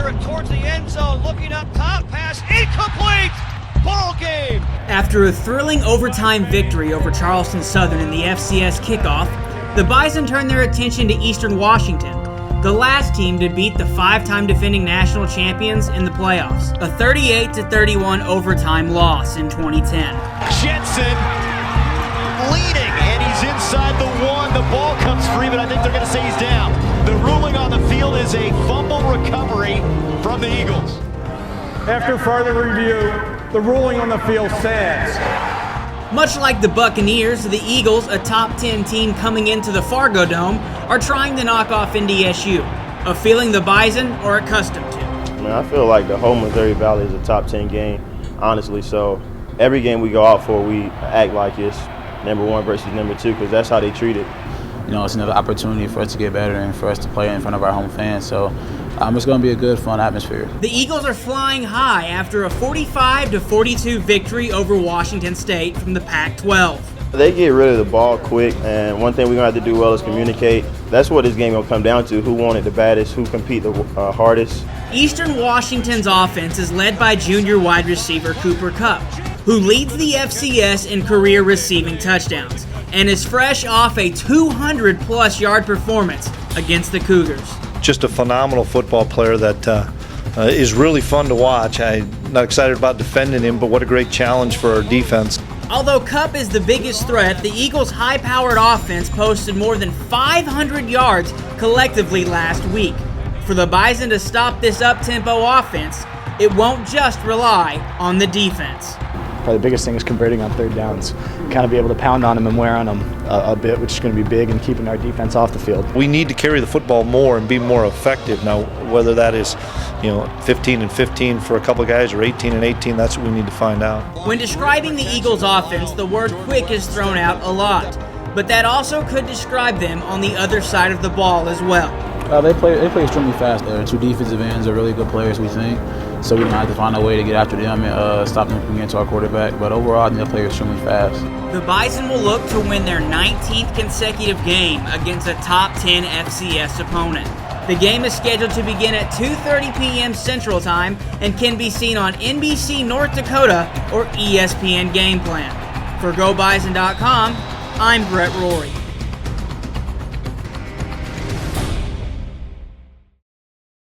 after it towards the end zone, looking up top, pass incomplete. Ball game. After a thrilling overtime victory over Charleston Southern in the FCS Kickoff, the Bison turned their attention to Eastern Washington, the last team to beat the 5-time defending national champions in the playoffs. A 38-31 overtime loss in 2010. Jensen leading, and he's inside the 1. The ball comes free, but I think they're going to say he's down. The ruling on the field is a fumble recovery from the Eagles. After further review, the ruling on the field stands. Much like the Buccaneers, the Eagles, a top 10 team coming into the Fargo Dome, are trying to knock off NDSU, a feeling the Bison are accustomed to. I feel like the whole Missouri Valley is a top 10 game, honestly. So every game we go out for, we act like it's number 1 versus number 2, because that's how they treat it. You know, it's another opportunity for us to get better and for us to play in front of our home fans. So it's going to be a good, fun atmosphere. The Eagles are flying high after a 45-42 victory over Washington State from the Pac-12. They get rid of the ball quick, and one thing we're going to have to do well is communicate. That's what this game going to come down to, who won it the baddest, who compete the hardest. Eastern Washington's offense is led by junior wide receiver Cooper Kupp, who leads the FCS in career receiving touchdowns and is fresh off a 200-plus yard performance against the Cougars. Just a phenomenal football player that is really fun to watch. I'm not excited about defending him, but what a great challenge for our defense. Although Kupp is the biggest threat, the Eagles' high-powered offense posted more than 500 yards collectively last week. For the Bison to stop this up-tempo offense, it won't just rely on the defense. Probably the biggest thing is converting on third downs. Kind of be able to pound on them and wear on them a bit, which is going to be big, and keeping our defense off the field. We need to carry the football more and be more effective. Now, whether that is, 15 and 15 for a couple of guys or 18 and 18, that's what we need to find out. When describing the Eagles' offense, the word quick is thrown out a lot, but that also could describe them on the other side of the ball as well. They play extremely fast. Their 2 defensive ends are really good players, we think. So we're going to have to find a way to get after them and stop them from getting to our quarterback. But overall, I think they play extremely fast. The Bison will look to win their 19th consecutive game against a top 10 FCS opponent. The game is scheduled to begin at 2:30 p.m. Central Time and can be seen on NBC North Dakota or ESPN Game Plan. For GoBison.com, I'm Brett Rory.